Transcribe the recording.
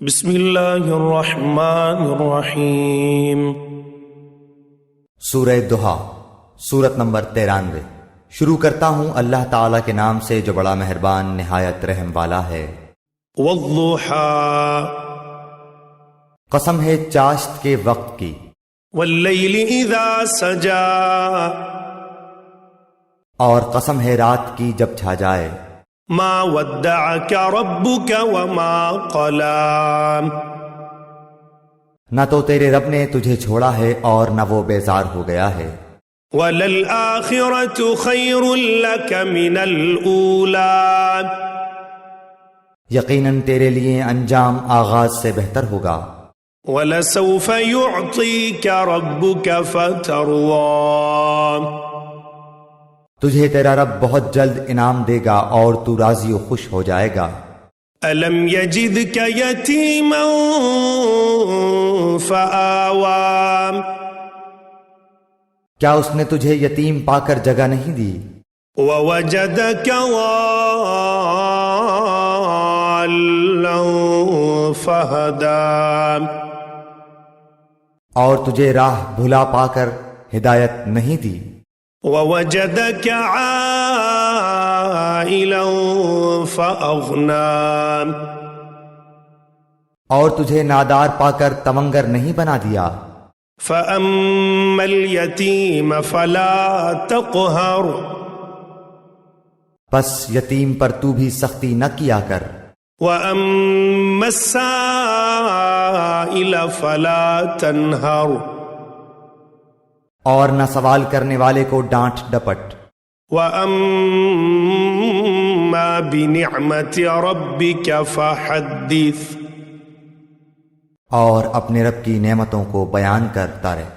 بسم اللہ الرحمن الرحیم۔ سورہ دہا، سورت نمبر 93۔ شروع کرتا ہوں اللہ تعالیٰ کے نام سے جو بڑا مہربان نہایت رحم والا ہے۔ والضحیٰ، قسم ہے چاشت کے وقت کی۔ واللیل اذا سجا، اور قسم ہے رات کی جب چھا جائے۔ ما ودعک ربک وما قلا، نہ تو تیرے رب نے تجھے چھوڑا ہے اور نہ وہ بیزار ہو گیا ہے۔ وللآخرۃ خیر لک من الاولی، یقیناً تیرے لیے انجام آغاز سے بہتر ہوگا۔ ولسوف یعطیک ربک فترضی، تجھے تیرا رب بہت جلد انعام دے گا اور تو راضی و خوش ہو جائے گا۔ الم یجدک یتیما فآوی، کیا اس نے تجھے یتیم پا کر جگہ نہیں دی؟ ووجدک ضالا فہدی، اور تجھے راہ بھلا پا کر ہدایت نہیں دی۔ ووجدک عائلا فأغنی، اور تجھے نادار پا کر تمنگر نہیں بنا دیا۔ فأما الیتیم فلا تقہر، پس یتیم پر تو بھی سختی نہ کیا کر۔ وأما السائل فلا تنہر، اور نہ سوال کرنے والے کو ڈانٹ ڈپٹ۔ وَأَمَّا بِنِعْمَةِ رَبِّكَ فَحَدِّثْ، اور اپنے رب کی نعمتوں کو بیان کرتا رہے۔